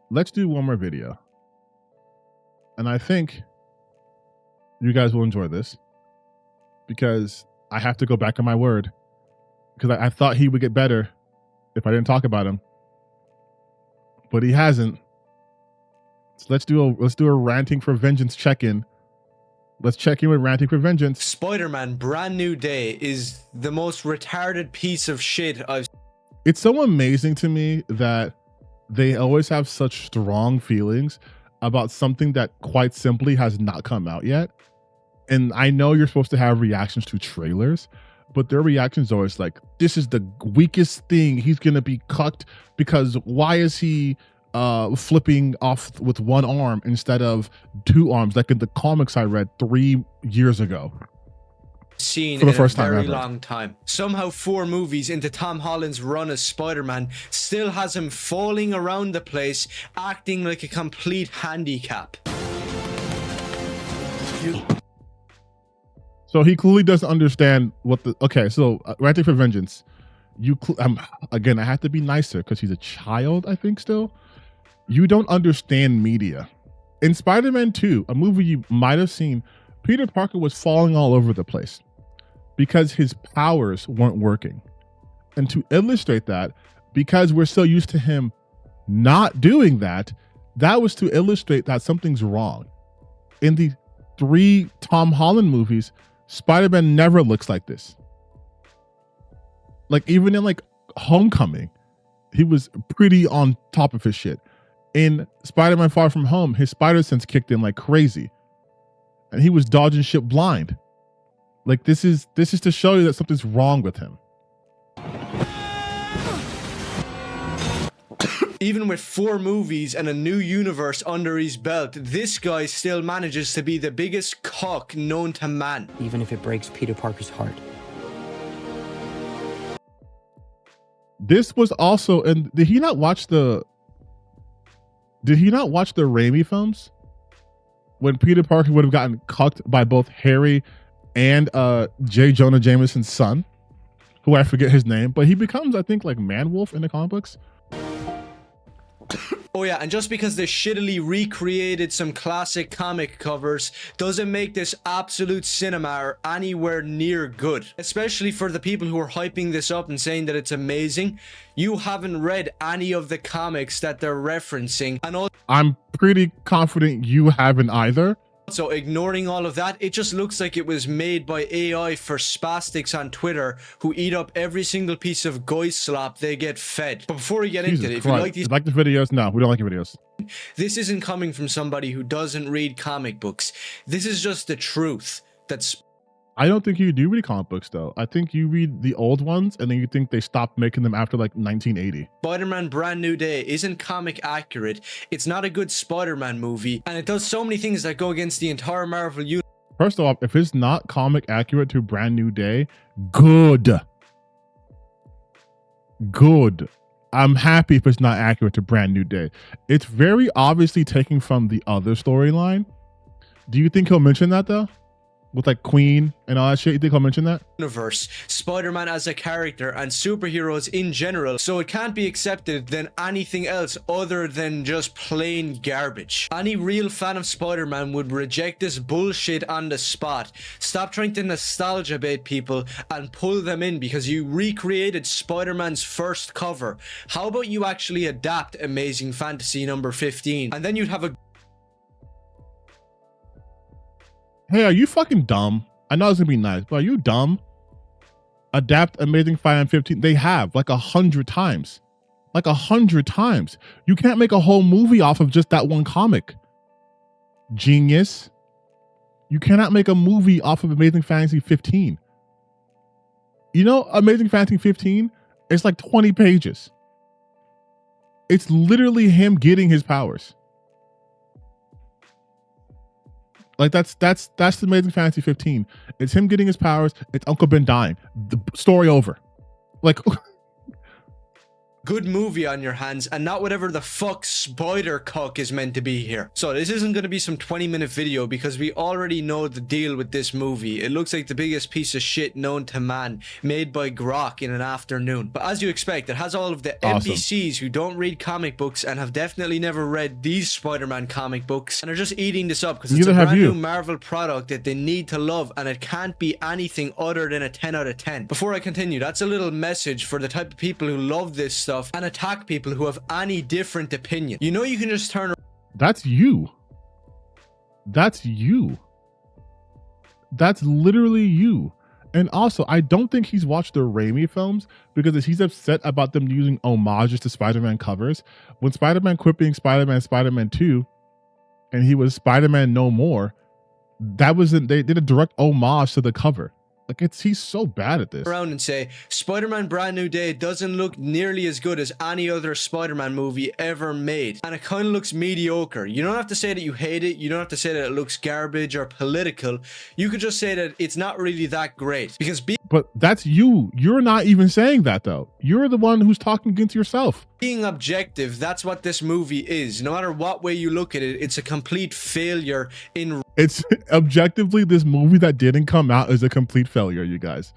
let's do one more video. And I think you guys will enjoy this because I have to go back on my word because I thought he would get better if I didn't talk about him, but he hasn't. So let's do a ranting for vengeance check-in. Let's check in with Ranting for Vengeance. Spider-Man Brand New Day is the most retarded piece of shit I've seen. It's so amazing to me that they always have such strong feelings about something that quite simply has not come out yet. And I know you're supposed to have reactions to trailers, but their reactions are always like, this is the weakest thing. He's going to be cucked because why is he flipping off with one arm instead of two arms, like in the comics I read 3 years ago. Seen for the in first a time very ever. long time. Somehow 4 movies into Tom Holland's run as Spider-Man still has him falling around the place, acting like a complete handicap. So he clearly doesn't understand what the so Ranting for Vengeance, again, I have to be nicer because he's a child, I think. Still, you don't understand media. In Spider-Man 2, a movie you might have seen, Peter Parker was falling all over the place because his powers weren't working. And to illustrate that, because we're so used to him not doing that, that was to illustrate that something's wrong. In the 3 Tom Holland movies, Spider-Man never looks like this. Like even in like Homecoming, he was pretty on top of his shit. In Spider-Man Far From Home, his spider sense kicked in like crazy. And he was dodging shit blind. Like this is to show you that something's wrong with him. Even with 4 movies and a new universe under his belt, this guy still manages to be the biggest cock known to man. Even if it breaks Peter Parker's heart. This was also, and did he not watch the Raimi films? When Peter Parker would have gotten cucked by both Harry and J. Jonah Jameson's son, who I forget his name, but he becomes, I think, like Man-Wolf in the comic books. Oh yeah, and just because they shittily recreated some classic comic covers doesn't make this absolute cinema anywhere near good. Especially for the people who are hyping this up and saying that it's amazing. You haven't read any of the comics that they're referencing, and I'm pretty confident you haven't either. so ignoring all of that, it just looks like it was made by AI for spastics on Twitter who eat up every single piece of guy slop they get fed. But before we get into it, if you like these the videos, no, we don't like your videos. This isn't coming from somebody who doesn't read comic books. This is just the truth. I don't think you do read comic books though. I think you read the old ones and then you think they stopped making them after like 1980. Spider-Man Brand New Day isn't comic accurate. It's not a good Spider-Man movie, and it does so many things that go against the entire Marvel universe. First off, if it's not comic accurate to Brand New Day, good. Good. I'm happy if it's not accurate to Brand New Day. It's very obviously taken from the other storyline. Do you think he'll mention that though? With like Queen and all that shit, you think I'll mention that? Universe, Spider-Man as a character, and superheroes in general, so it can't be accepted than anything else other than just plain garbage. Any real fan of Spider-Man would reject this bullshit on the spot. Stop trying to nostalgia bait people and pull them in because you recreated Spider-Man's first cover. How about you actually adapt Amazing Fantasy number 15, and then you'd have a Hey, are you fucking dumb? I know it's gonna be nice, but are you dumb? Adapt Amazing Spider-Man 15. They have like 100 times. Like 100 times. You can't make a whole movie off of just that one comic. Genius. You cannot make a movie off of Amazing Fantasy 15. You know, Amazing Fantasy 15, it's like 20 pages. It's literally him getting his powers. Like that's the Amazing Fantasy 15. It's him getting his powers. It's Uncle Ben dying. The story over. Like good movie on your hands and not whatever the fuck spider cock is meant to be here. So this isn't going to be some 20-minute video because we already know the deal with this movie. It looks like the biggest piece of shit known to man, made by Grok in an afternoon. But as you expect, it has all of the NPCs who don't read comic books and have definitely never read these Spider-Man comic books and are just eating this up because it's a brand new Marvel product that they need to love, and it can't be anything other than a 10 out of 10. Before I continue, that's a little message for the type of people who love this stuff and attack people who have any different opinion. You know, you can just turn. That's you. That's you. That's literally you. And also, I don't think he's watched the Raimi films because he's upset about them using homages to Spider-Man covers. When Spider-Man quit being Spider-Man, Spider-Man 2, and he was Spider-Man No More, that wasn't, they did a direct homage to the cover. Like, he's so bad at this. Around and say Spider-Man Brand New Day doesn't look nearly as good as any other Spider-Man movie ever made, and it kind of looks mediocre. You don't have to say that you hate it. You don't have to say that it looks garbage or political. You could just say that it's not really that great because but that's you. You're not even saying that though. You're the one who's talking against yourself. Being objective, that's what this movie is. No matter what way you look at it, it's a complete failure in. It's objectively, this movie that didn't come out is a complete failure, you guys.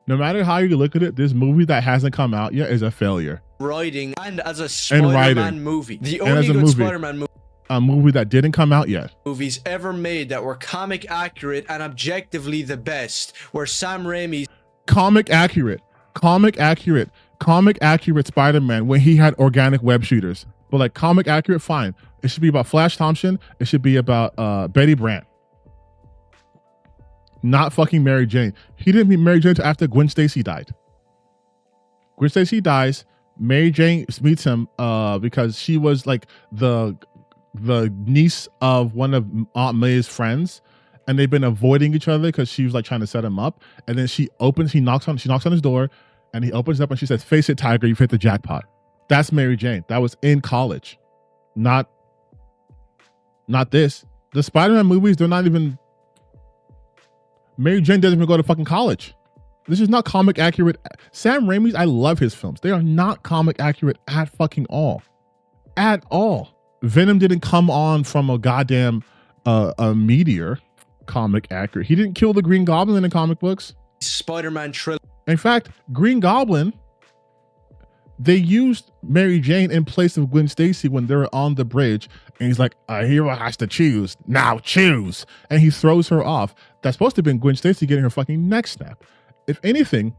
No matter how you look at it, this movie that hasn't come out yet is a failure. Writing and as a Spider-Man movie. The only good Spider-Man movie. A movie that didn't come out yet. Movies ever made that were comic accurate and objectively the best were Sam Raimi's comic accurate Spider-Man when he had organic web shooters. But like comic accurate, fine. It should be about Flash Thompson. It should be about Betty Brant. Not fucking Mary Jane. He didn't meet Mary Jane until after Gwen Stacy died. Gwen Stacy dies. Mary Jane meets him because she was like the niece of one of Aunt May's friends, and they've been avoiding each other because she was like trying to set him up. And then she knocks on his door, and he opens up and she says, "Face it, Tiger, you've hit the jackpot." That's Mary Jane. That was in college, not this. The Spider-Man movies, they're not even. Mary Jane doesn't even go to fucking college. This is not comic accurate. Sam Raimi's, I love his films. They are not comic accurate at fucking all. At all. Venom didn't come on from a goddamn a meteor. Comic accurate. He didn't kill the Green Goblin in the comic books. Spider-Man trilogy. In fact, Green Goblin, they used Mary Jane in place of Gwen Stacy when they were on the bridge, and he's like, "A hero has to choose. Now choose." And he throws her off. That's supposed to have been Gwen Stacy getting her fucking neck snapped. If anything,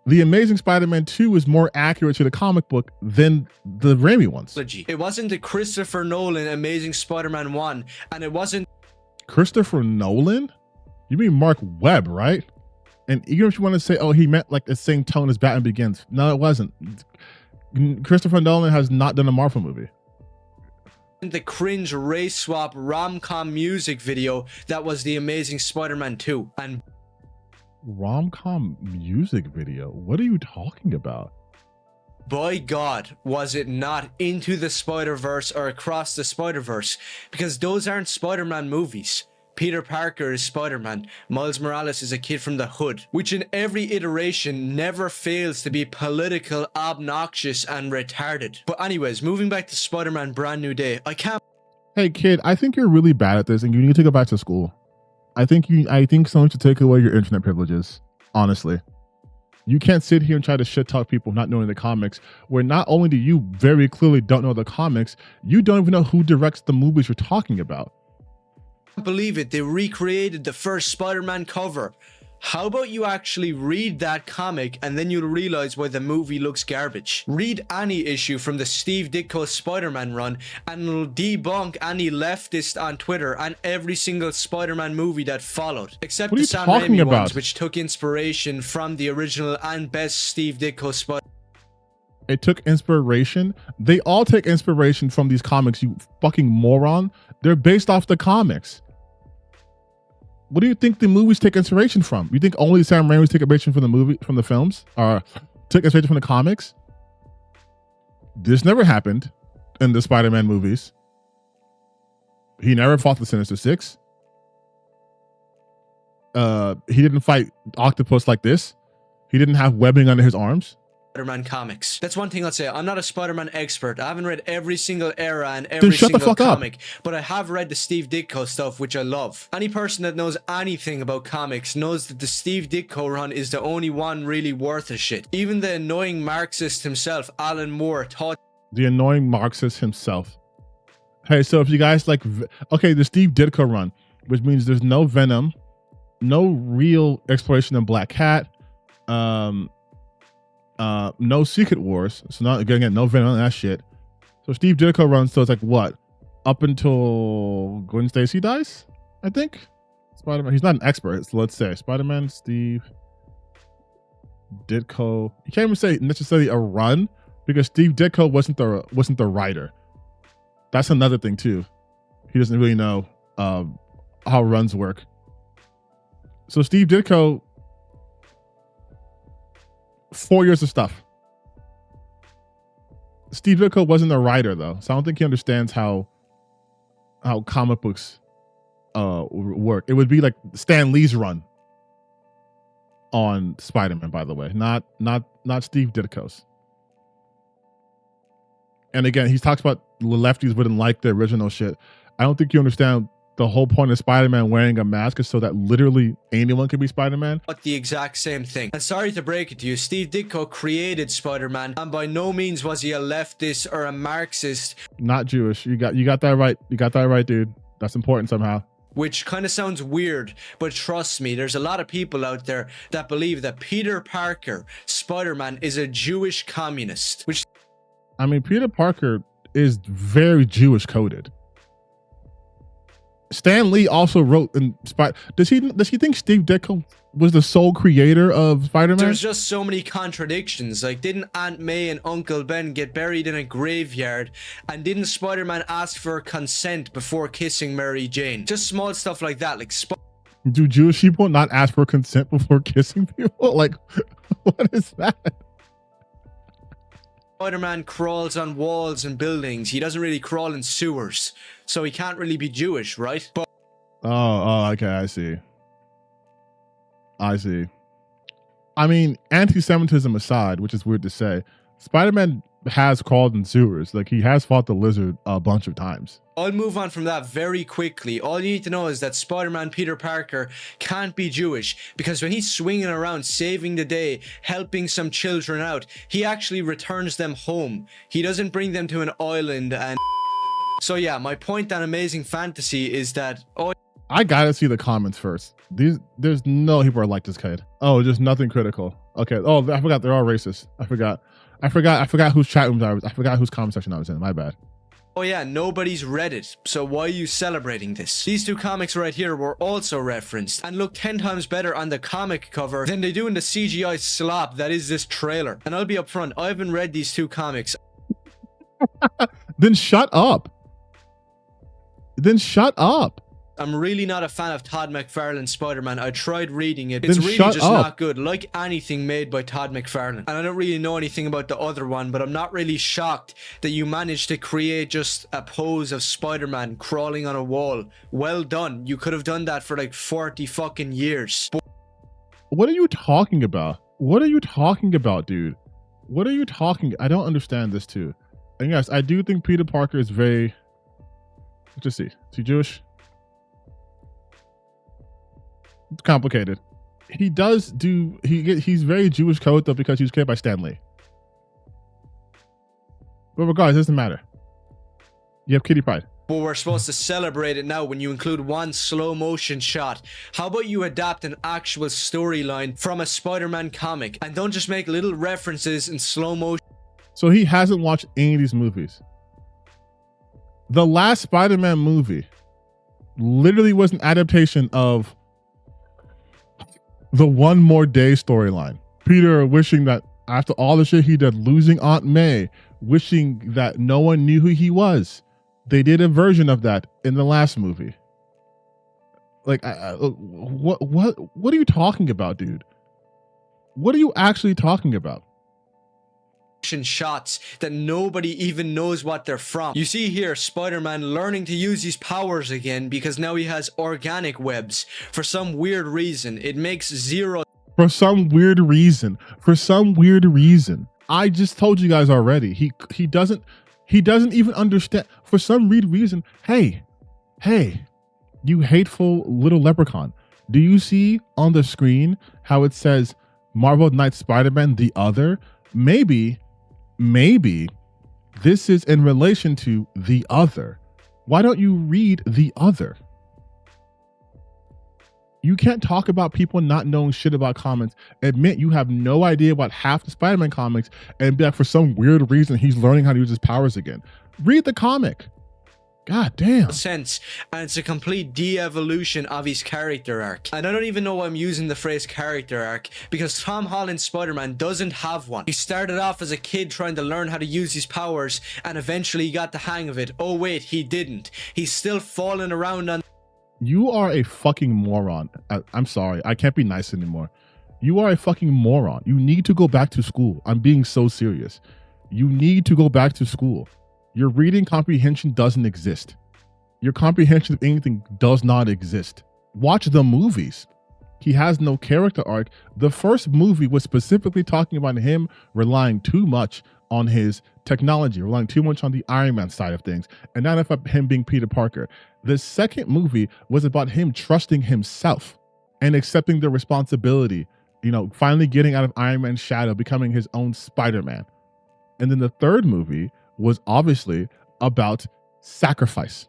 The Amazing Spider-Man 2 is more accurate to the comic book than the Raimi ones. It wasn't the Christopher Nolan Amazing Spider-Man 1, and it wasn't Christopher Nolan? You mean Mark Webb, right? And even if you want to say, oh, he meant like the same tone as Batman Begins. No, it wasn't. Christopher Nolan has not done a Marvel movie. The cringe race swap rom-com music video that was The Amazing Spider-Man 2. And rom-com music video? What are you talking about? by God, was it not Into the Spider-Verse or Across the Spider-Verse? Because those aren't Spider-Man movies. Peter Parker is Spider-Man. Miles Morales is a kid from the hood, which in every iteration never fails to be political, obnoxious, and retarded. But anyways, moving back to Spider-Man Brand New Day, I can't. Hey kid, I think you're really bad at this and you need to go back to school. I think someone should take away your internet privileges, honestly. You can't sit here and try to shit talk people not knowing the comics, where not only do you very clearly don't know the comics, you don't even know who directs the movies you're talking about. Believe it, they recreated the first Spider-Man cover. How about you actually read that comic and then you'll realize why the movie looks garbage. Read any issue from the Steve Ditko Spider-Man run and it'll debunk any leftist on Twitter and every single Spider-Man movie that followed, except the Sam Raimi ones, which took inspiration from the original and best Steve Ditko Spider. It took inspiration. They all take inspiration from these comics, you fucking moron. They're based off the comics. What do you think the movies take inspiration from? You think only Sam Raimi take inspiration from the films, or took inspiration from the comics? This never happened in the Spider-Man movies. He never fought the Sinister Six. He didn't fight Octopus like this. He didn't have webbing under his arms. Spider-Man comics. That's one thing I'll say. I'm not a Spider-Man expert. I haven't read every single era and every shut the single fuck up. comic, but I have read the Steve Ditko stuff, which I love. Any person that knows anything about comics knows that the Steve Ditko run is the only one really worth a shit. Even the annoying Marxist himself, Alan Moore, thought The annoying Marxist himself. Hey, so if you guys like, okay, the Steve Ditko run, which means there's no Venom, no real exploration of Black Cat, no Secret Wars. So not again, no Venom, that shit. So Steve Ditko runs, so it's like what? Up until Gwen Stacy dies, I think. Spider-Man. He's not an expert, so let's say Spider-Man, Steve Ditko. You can't even say necessarily a run because Steve Ditko wasn't the writer. That's another thing too. He doesn't really know how runs work. So Steve Ditko, 4 years of stuff. Steve Ditko wasn't a writer though, so I don't think he understands how comic books work. It would be like Stan Lee's run on Spider-Man, by the way, not Steve Ditko's. And again, he talks about the lefties wouldn't like the original shit. I don't think you understand the whole point of Spider-Man wearing a mask is so that literally anyone can be Spider-Man. the exact same thing. And sorry to break it to you, Steve Ditko created Spider-Man, and by no means was he a leftist or a Marxist. Not Jewish. You got that right. You got that right, dude. That's important somehow. Which kind of sounds weird, but trust me, there's a lot of people out there that believe that Peter Parker, Spider-Man, is a Jewish communist. Which, I mean, Peter Parker is very Jewish coded. Stan Lee also wrote in Does he think Steve Ditko was the sole creator of Spider-Man? There's just so many contradictions. Like, didn't Aunt May and Uncle Ben get buried in a graveyard? And didn't Spider-Man ask for consent before kissing Mary Jane? Just small stuff like that. Like, do Jewish people not ask for consent before kissing people? Like, what is that? Spider-Man crawls on walls and buildings. He doesn't really crawl in sewers, so he can't really be Jewish, right? But okay, I see. I mean, anti-Semitism aside, which is weird to say, Spider-Man has crawled in sewers. Like, he has fought the Lizard a bunch of times. I'll move on from that very quickly. All you need to know is that Spider-Man Peter Parker can't be Jewish because when he's swinging around saving the day, helping some children out, he actually returns them home. He doesn't bring them to an island and... So yeah, my point on Amazing Fantasy is that... I gotta see the comments first. There's no people are like this kid. Oh, just nothing critical. Okay. Oh, I forgot they're all racist. I forgot whose chat rooms I was. I forgot whose comment section I was in. My bad. Oh yeah, nobody's read it, so why are you celebrating this? These two comics right here were also referenced and look 10 times better on the comic cover than they do in the CGI slop that is this trailer. And I'll be upfront, I haven't read these two comics. Then shut up. I'm really not a fan of Todd McFarlane's Spider-Man. I tried reading it. Then It's really shut just up. not good, like anything made by Todd McFarlane. And I don't really know anything about the other one, but I'm not really shocked that you managed to create just a pose of Spider-Man crawling on a wall. Well done. You could have done that for like 40 fucking years. What are you talking about? What are you talking about, dude? What are you talking? I don't understand this too. And yes, I do think Peter Parker is very... Let's just see. Is he Jewish? It's complicated. He does do... He's very Jewish code though because he was created by Stan Lee. But regardless, it doesn't matter. You have Kitty Pryde. But we're supposed to celebrate it now when you include one slow motion shot. How about you adapt an actual storyline from a Spider-Man comic and don't just make little references in slow motion? So he hasn't watched any of these movies. The last Spider-Man movie literally was an adaptation of the One More Day storyline. Peter wishing that after all the shit he did, losing Aunt May, wishing that no one knew who he was. They did a version of that in the last movie. Like, what are you talking about, dude? What are you actually talking about? Shots that nobody even knows what they're from. You see here Spider-Man learning to use his powers again because now he has organic webs. For some weird reason, it makes zero... For some weird reason. I just told you guys already. He doesn't even understand for some weird reason. Hey, you hateful little leprechaun. Do you see on the screen how it says Marvel Knights Spider-Man the Other? Maybe this is in relation to The Other. Why don't you read The Other? You can't talk about people not knowing shit about comics, admit you have no idea about half the Spider-Man comics, and be like, for some weird reason, he's learning how to use his powers again. Read the comic. God damn. Sense, and it's a complete de-evolution of his character arc. And I don't even know why I'm using the phrase character arc, because Tom Holland's Spider-Man doesn't have one. He started off as a kid trying to learn how to use his powers, and eventually he got the hang of it. Oh wait, he didn't. He's still falling around on... You are a fucking moron. I'm sorry. I can't be nice anymore. You are a fucking moron. You need to go back to school. I'm being so serious. You need to go back to school. Your reading comprehension doesn't exist. Your comprehension of anything does not exist. Watch the movies. He has no character arc. The first movie was specifically talking about him relying too much on his technology, relying too much on the Iron Man side of things, and not about him being Peter Parker. The second movie was about him trusting himself and accepting the responsibility, finally getting out of Iron Man's shadow, becoming his own Spider-Man. And then the third movie was obviously about sacrifice.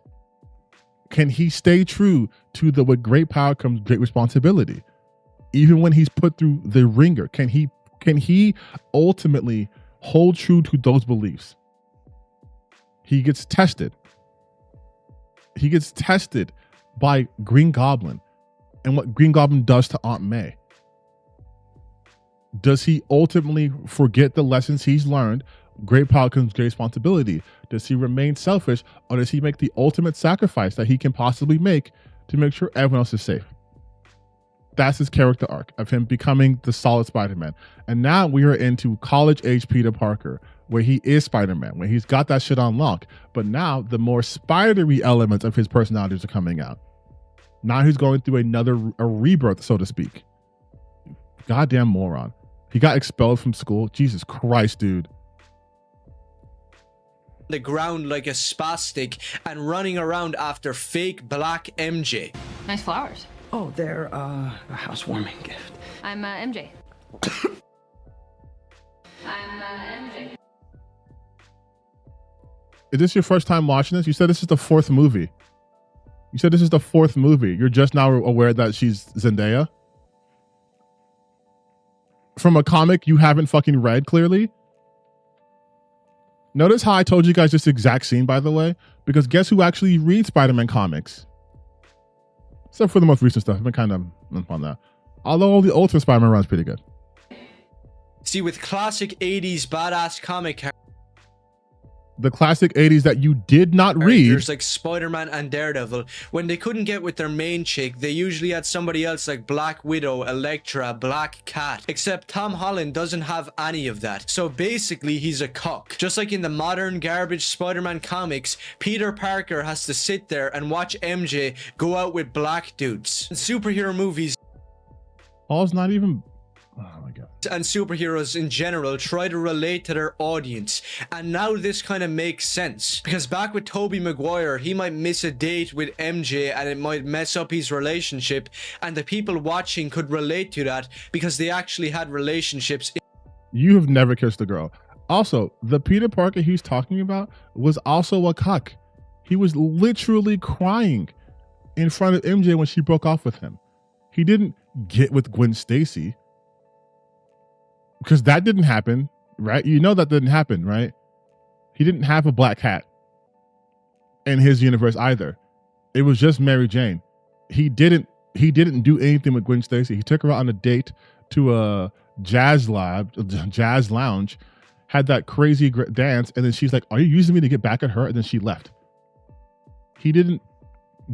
Can he stay true to the with great power comes great responsibility? Even when he's put through the ringer, can he ultimately hold true to those beliefs? He gets tested. He gets tested by Green Goblin and what Green Goblin does to Aunt May. Does he ultimately forget the lessons he's learned? Great power comes great responsibility. Does he remain selfish, or does he make the ultimate sacrifice that he can possibly make to make sure everyone else is safe? That's his character arc of him becoming the solid Spider-Man. And now we are into college-age Peter Parker, where he is Spider-Man, where he's got that shit on lock. But now the more spidery elements of his personalities are coming out. Now he's going through a rebirth, so to speak. Goddamn moron. He got expelled from school. Jesus Christ, dude. The ground like a spastic and running around after fake black MJ. Nice flowers. Oh, they're a housewarming gift. I'm MJ. I'm MJ. Is this your first time watching this? You said this is the fourth movie. You're just now aware that she's Zendaya? From a comic you haven't fucking read, clearly? Notice how I told you guys this exact scene, by the way? Because guess who actually reads Spider-Man comics? Except for the most recent stuff. I've been kind of on that. Although the Ultimate Spider-Man runs pretty good. See, with classic 80s badass comic The classic 80s that you did not read. characters like Spider-Man and Daredevil, when they couldn't get with their main chick, they usually had somebody else like Black Widow, Elektra, Black Cat. Except Tom Holland doesn't have any of that. So basically, he's a cock. Just like in the modern garbage Spider-Man comics, Peter Parker has to sit there and watch MJ go out with black dudes. In superhero movies, Paul's not even... Oh my god. And superheroes in general try to relate to their audience, and now this kind of makes sense, because back with Tobey Maguire, he might miss a date with MJ and it might mess up his relationship, and the people watching could relate to that because they actually had relationships. You have never kissed a girl. Also, the Peter Parker he's talking about was also a cuck. He was literally crying in front of MJ when she broke off with him. He didn't get with Gwen Stacy. Because that didn't happen, right? You know that didn't happen, right? He didn't have a black cat in his universe either. It was just Mary Jane. He didn't do anything with Gwen Stacy. He took her out on a date to a jazz lounge, had that crazy dance, and then she's like, "Are you using me to get back at her?" And then she left. He didn't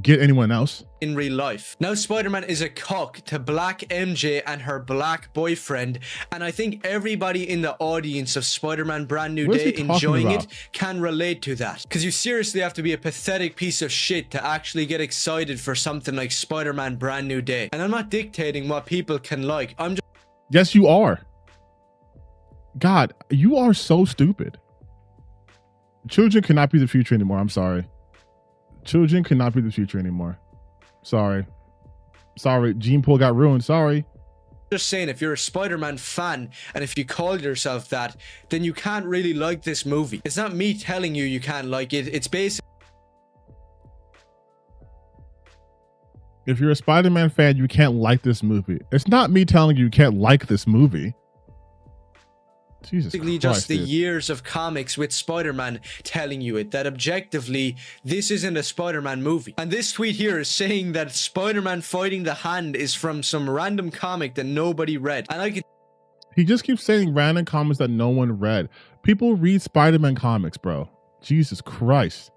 get anyone else in real life. Now Spider-Man is a cock to black MJ and her black boyfriend, and I think everybody in the audience of Spider-Man Brand New Day enjoying it can relate to that, because you seriously have to be a pathetic piece of shit to actually get excited for something like Spider-Man Brand New Day. And I'm not dictating what people can like. I'm just... Yes, you are. God, you are so stupid. Children cannot be the future anymore. I'm sorry. Children cannot be the future anymore. Sorry. Gene pool got ruined. Sorry. Just saying, if you're a Spider-Man fan and if you call yourself that, then you can't really like this movie. It's not me telling you you can't like it. It's basically, if you're a Spider-Man fan, you can't like this movie. It's not me telling you can't like this movie. Jesus Christ, just the dude. years of comics with Spider-Man telling you it, that objectively this isn't a Spider-Man movie. And this tweet here is saying that Spider-Man fighting the hand is from some random comic that nobody read. And I could He just keeps saying random comics that no one read. People read Spider-Man comics, bro. Jesus Christ.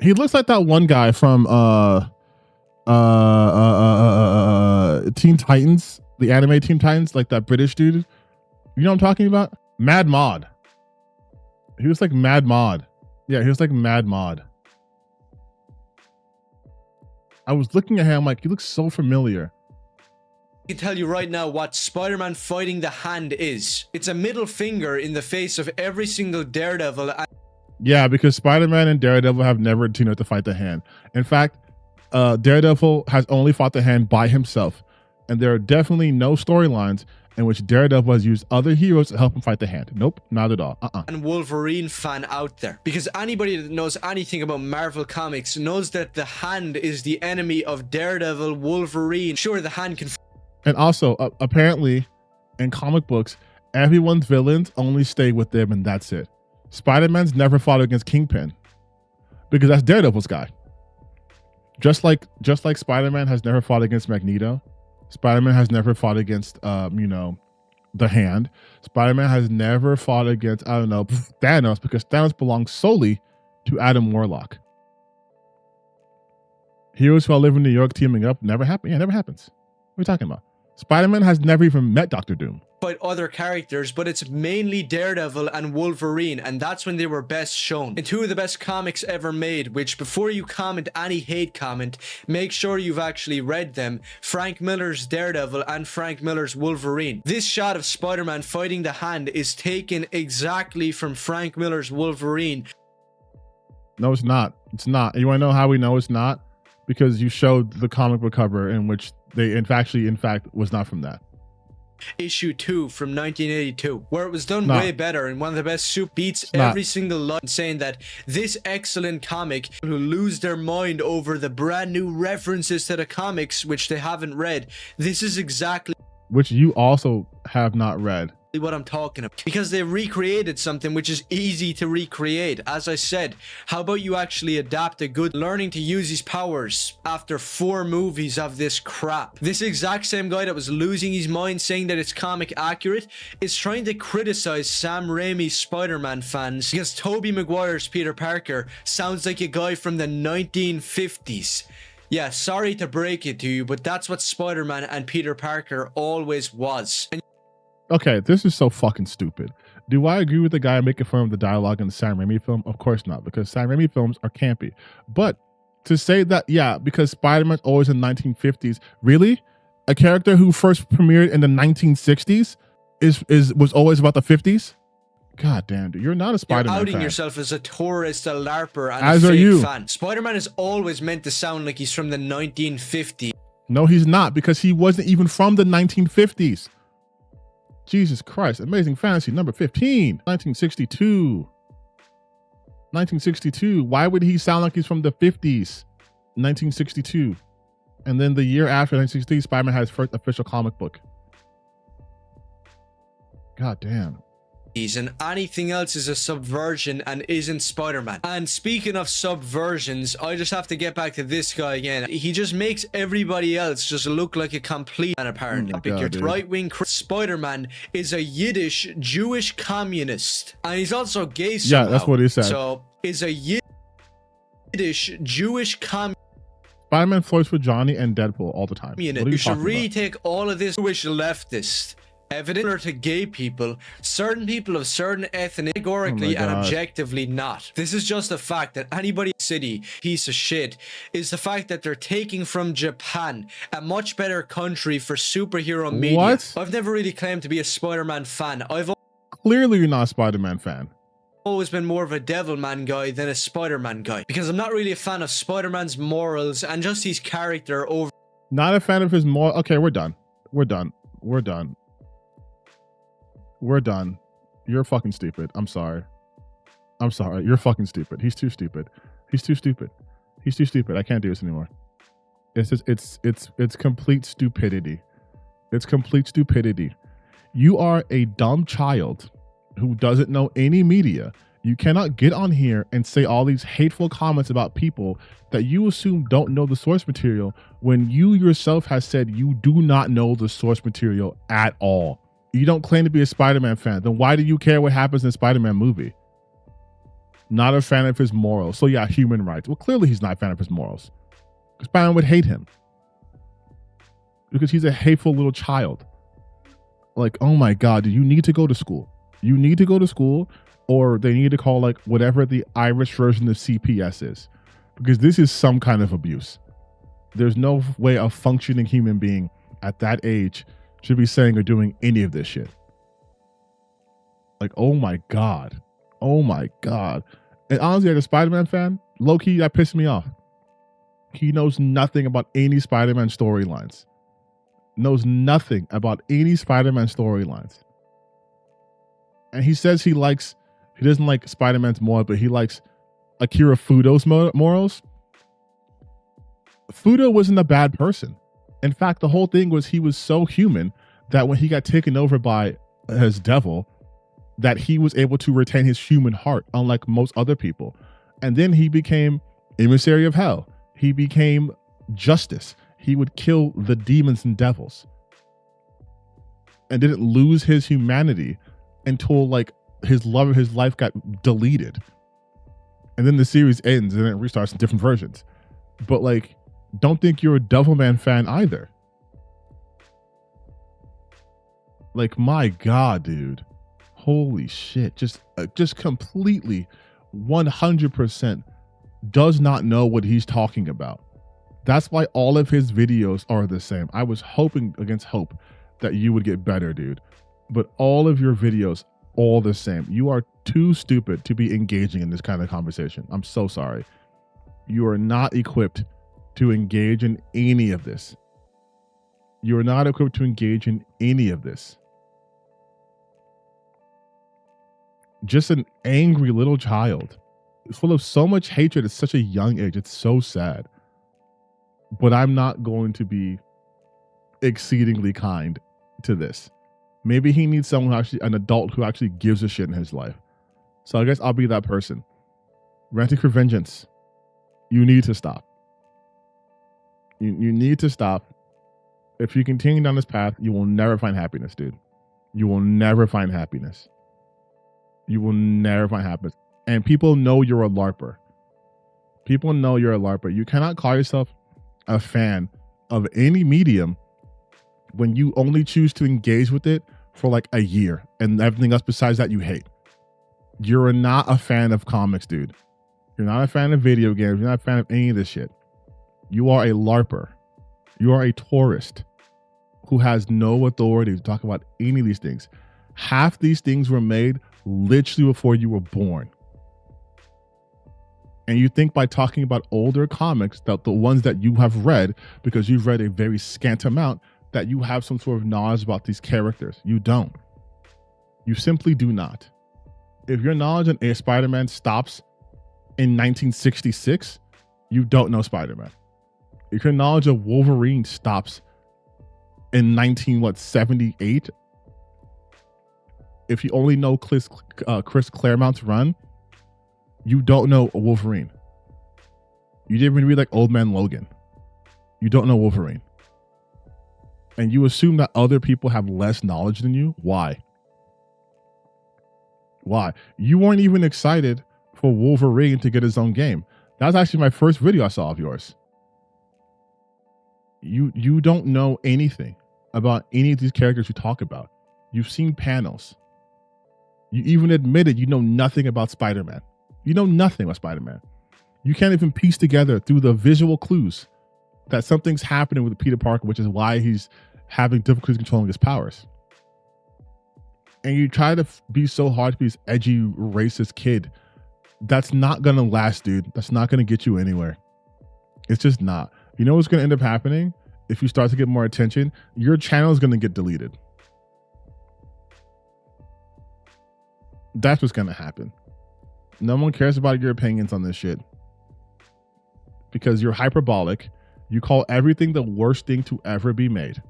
He looks like that one guy from Teen Titans, the anime Teen Titans, like that British dude. You know what I'm talking about? Mad Mod. He was like Mad Mod. Yeah, he was like Mad Mod. I was looking at him like, he looks so familiar. can tell you right now what Spider-Man fighting the hand is. It's a middle finger in the face of every single Daredevil. Yeah, because Spider-Man and Daredevil have never teamed up to fight the hand. In fact, Daredevil has only fought the hand by himself. And there are definitely no storylines in which Daredevil has used other heroes to help him fight the hand. Nope, not at all. And Wolverine fan out there, because anybody that knows anything about Marvel Comics knows that the hand is the enemy of Daredevil, Wolverine. Sure, the hand can. And also, apparently, in comic books, everyone's villains only stay with them, and that's it. Spider-Man's never fought against Kingpin because that's Daredevil's guy. Just like Spider-Man has never fought against Magneto. Spider-Man has never fought against, the Hand. Spider-Man has never fought against, Thanos, because Thanos belongs solely to Adam Warlock. Heroes who all live in New York teaming up never happen. Yeah, never happens. What are we talking about? Spider-Man has never even met Dr. Doom. Fight other characters, but it's mainly Daredevil and Wolverine, and that's when they were best shown in two of the best comics ever made, which before you comment any hate comment, make sure you've actually read them: Frank Miller's Daredevil and Frank Miller's Wolverine. This shot of Spider-Man fighting the Hand is taken exactly from Frank Miller's Wolverine. No, it's not. It's not. You want to know how we know it's not? Because you showed the comic book cover in which they in fact was not from that. Issue 2 from 1982, where it was done way better, and one of the best soup beats every single line, saying that this excellent comic who lose their mind over the brand new references to the comics which they haven't read. This is exactly which you also have not read. What I'm talking about, because they recreated something which is easy to recreate. As I said, how about you actually adapt a good learning to use his powers after 4 movies of this crap? This exact same guy that was losing his mind saying that it's comic accurate is trying to criticize Sam Raimi's Spider-Man fans because Tobey Maguire's Peter Parker sounds like a guy from the 1950s. Yeah, sorry to break it to you, but that's what Spider-Man and Peter Parker always was. Okay, this is so fucking stupid. Do I agree with the guy making fun of the dialogue in the Sam Raimi film? Of course not, because Sam Raimi films are campy. But to say that, yeah, because Spider-Man's always in the 1950s, really? A character who first premiered in the 1960s was always about the 50s? God damn, dude, you're not a Spider-Man You're outing fan. yourself as a tourist, a LARPer, and As a are fake you. fan. Spider-Man is always meant to sound like he's from the 1950s. No, he's not, because he wasn't even from the 1950s. Jesus Christ. Amazing Fantasy number 15. 1962. 1962. Why would he sound like he's from the 50s? 1962. And then the year after 1960, Spider-Man had his first official comic book. God damn. And anything else is a subversion and isn't Spider-Man. And speaking of subversions, I just have to get back to this guy again. He just makes everybody else just look like a complete man, apparently. Your right-wing Spider-Man is a Yiddish Jewish communist, and he's also gay somehow. Yeah, that's what he said. So is a Yiddish Jewish communist. Spider-Man flirts with Johnny and Deadpool all the time. You should really take all of this Jewish leftist evident. Or to gay people, certain people of certain ethnic, categorically and God. objectively not. This is just a fact that anybody city piece of shit is the fact that they're taking from Japan, a much better country for superhero media. What? I've never really claimed to be a Spider-Man fan. I've Clearly you're not a Spider-Man fan. always been more of a Devilman guy than a Spider-Man guy, because I'm not really a fan of Spider-Man's morals and just his character over. Not a fan of his more. Okay, we're done. We're done. We're done. We're done. You're fucking stupid. I'm sorry. I'm sorry. You're fucking stupid. He's too stupid. He's too stupid. He's too stupid. I can't do this anymore. It's just, it's complete stupidity. It's complete stupidity. You are a dumb child who doesn't know any media. You cannot get on here and say all these hateful comments about people that you assume don't know the source material when you yourself has said you do not know the source material at all. You don't claim to be a Spider-Man fan. Then why do you care what happens in the Spider-Man movie? Not a fan of his morals. So yeah, human rights. Well, clearly he's not a fan of his morals. Because Spider-Man would hate him. Because he's a hateful little child. Like, oh my God, you need to go to school. You need to go to school, or they need to call like whatever the Irish version of CPS is. Because this is some kind of abuse. There's no way a functioning human being at that age should be saying or doing any of this shit. Like, oh my God. Oh my God. And honestly, as a Spider-Man fan, low-key, that pissed me off. He knows nothing about any Spider-Man storylines. Knows nothing about any Spider-Man storylines. And he says he doesn't like Spider-Man's morals, but he likes Akira Fudo's morals. Fudo wasn't a bad person. In fact, the whole thing was he was so human that when he got taken over by his devil, that he was able to retain his human heart, unlike most other people. And then he became emissary of hell. He became justice. He would kill the demons and devils. And didn't lose his humanity until like his love of his life got deleted. And then the series ends and it restarts in different versions. But like, don't think you're a Devilman fan either. Like, my God, dude. Holy shit. Just completely 100% does not know what he's talking about. That's why all of his videos are the same. I was hoping against hope that you would get better, dude. But all of your videos, all the same. You are too stupid to be engaging in this kind of conversation. I'm so sorry. You are not equipped to engage in any of this. You are not equipped to engage in any of this. Just an angry little child. It's full of so much hatred at such a young age. It's so sad. But I'm not going to be exceedingly kind to this. Maybe he needs someone who actually, an adult who actually gives a shit in his life. So I guess I'll be that person. Ranting for vengeance. You need to stop. You need to stop. If you continue down this path, you will never find happiness, dude. You will never find happiness. You will never find happiness. And people know you're a LARPer. People know you're a LARPer. You cannot call yourself a fan of any medium when you only choose to engage with it for like a year and everything else besides that you hate. You're not a fan of comics, dude. You're not a fan of video games. You're not a fan of any of this shit. You are a LARPer. You are a tourist who has no authority to talk about any of these things. Half these things were made literally before you were born. And you think by talking about older comics, that the ones that you have read, because you've read a very scant amount, that you have some sort of knowledge about these characters. You don't. You simply do not. If your knowledge on a Spider-Man stops in 1966, you don't know Spider-Man. If your knowledge of Wolverine stops in 1978, if you only know Chris Claremont's run, you don't know Wolverine. You didn't even read like Old Man Logan. You don't know Wolverine. And you assume that other people have less knowledge than you? Why? Why? You weren't even excited for Wolverine to get his own game. That was actually my first video I saw of yours. You don't know anything about any of these characters you talk about. You've seen panels. You even admitted you know nothing about Spider-Man. You know nothing about Spider-Man. You can't even piece together through the visual clues that something's happening with Peter Parker, which is why he's having difficulties controlling his powers. And you try to be so hard to be this edgy, racist kid. That's not going to last, dude. That's not going to get you anywhere. It's just not. You know what's going to end up happening? If you start to get more attention, your channel is going to get deleted. That's what's going to happen. No one cares about your opinions on this shit. Because you're hyperbolic. You call everything the worst thing to ever be made.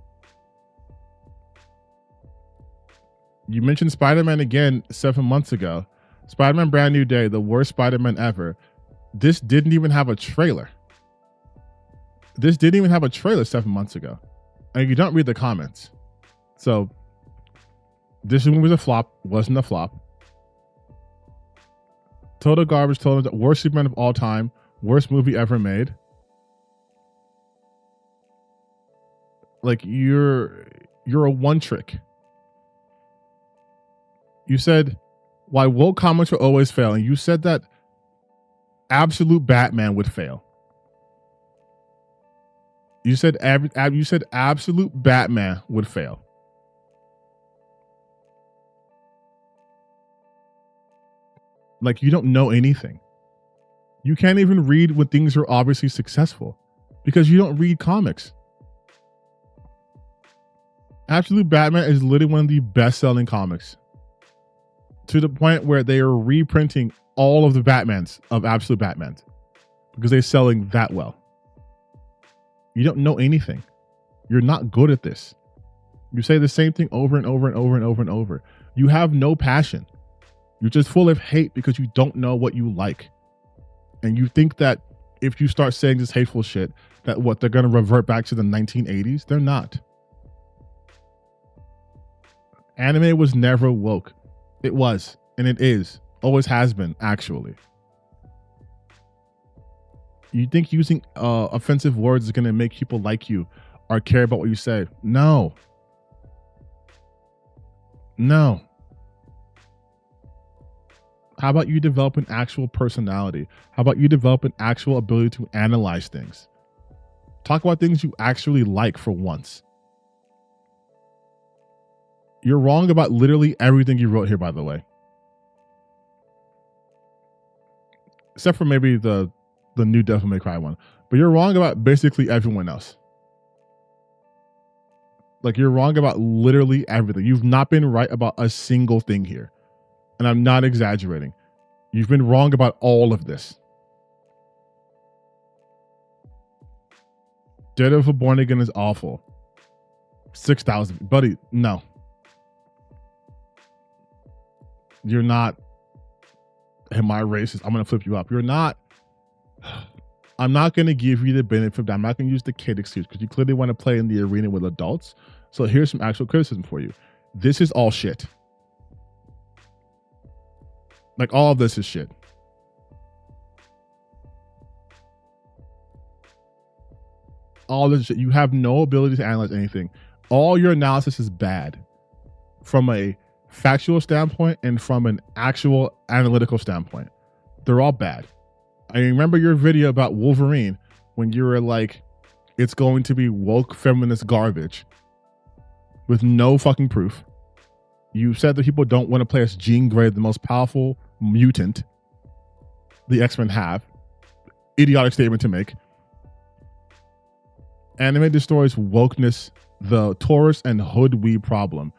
You mentioned Spider-Man again 7 months ago. Spider-Man Brand New Day, the worst Spider-Man ever. This didn't even have a trailer. This didn't even have a trailer 7 months ago. And you don't read the comments. So this movie was a flop, wasn't a flop. Total garbage, total worst Superman of all time, worst movie ever made. Like you're a one trick. You said why woke comics will always fail, and you said that absolute Batman would fail. You said absolute Batman would fail. Like you don't know anything. You can't even read when things are obviously successful because you don't read comics. Absolute Batman is literally one of the best-selling comics, to the point where they are reprinting all of the Batmans of Absolute Batmans because they're selling that well. You don't know anything. You're not good at this. You say the same thing over and over and over and over and over. You have no passion. You're just full of hate because you don't know what you like. And you think that if you start saying this hateful shit, that what, they're going to revert back to the 1980s? They're not. Anime was never woke. It was, and it is, always has been, actually. You think using offensive words is going to make people like you or care about what you say? No. No. How about you develop an actual personality? How about you develop an actual ability to analyze things? Talk about things you actually like for once. You're wrong about literally everything you wrote here, by the way. Except for maybe the new Devil May Cry one. But you're wrong about basically everyone else. Like, you're wrong about literally everything. You've not been right about a single thing here. And I'm not exaggerating. You've been wrong about all of this. Daredevil Born Again is awful. 6,000. Buddy, no. You're not. Am I racist? I'm going to flip you up. You're not. I'm not going to give you the benefit of that. I'm not going to use the kid excuse because you clearly want to play in the arena with adults. So here's some actual criticism for you. This is all shit. Like, all of this is shit. All this shit. You have no ability to analyze anything. All your analysis is bad from a factual standpoint and from an actual analytical standpoint. They're all bad. I remember your video about Wolverine when you were like, it's going to be woke feminist garbage with no fucking proof. You said that people don't want to play as Jean Grey, the most powerful mutant the X-Men have. Idiotic statement to make. Anime destroys wokeness, the tourist and hood weeb problem.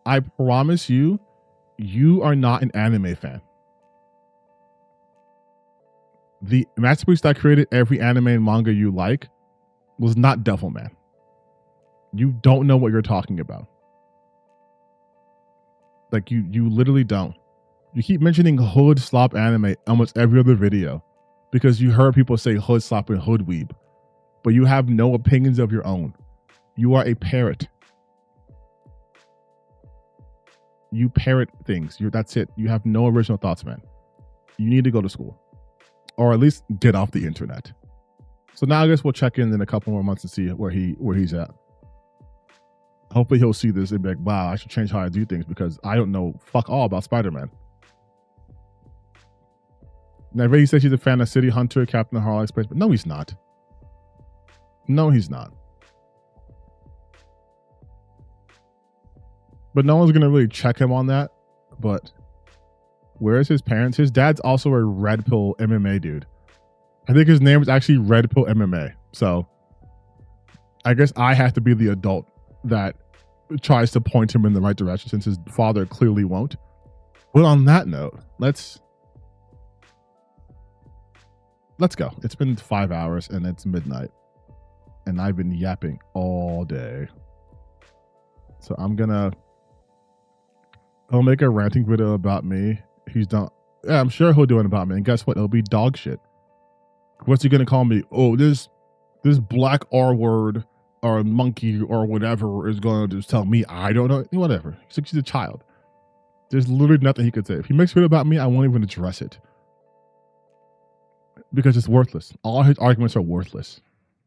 I promise you, you are not an anime fan. The masterpiece that created every anime and manga you like was not Devilman. You don't know what you're talking about. Like, you literally don't. You keep mentioning hood slop anime almost every other video because you heard people say hood slop and hood weeb, but you have no opinions of your own. You are a parrot. You parrot things. That's it. You have no original thoughts, man. You need to go to school, or at least get off the internet. So now I guess we'll check in a couple more months and see where he's at. Hopefully he'll see this and be like, wow, I should change how I do things because I don't know fuck all about Spider-Man. Now, Ray says he's a fan of City Hunter, Captain Harlock Space, but no, he's not. No, he's not. But no one's going to really check him on that. But where's his parents? His dad's also a Red Pill MMA dude. I think his name is actually Red Pill MMA. So I guess I have to be the adult that tries to point him in the right direction since his father clearly won't. But on that note, let's go. It's been 5 hours and it's midnight. And I've been yapping all day. So He'll make a ranting video about me. I'm sure he'll do it about me. And guess what? It'll be dog shit. What's he gonna call me? Oh, this black R word or monkey or whatever is going to just tell me I don't know. Whatever. He's a child. There's literally nothing he could say. If he makes a video about me, I won't even address it. Because it's worthless. All his arguments are worthless.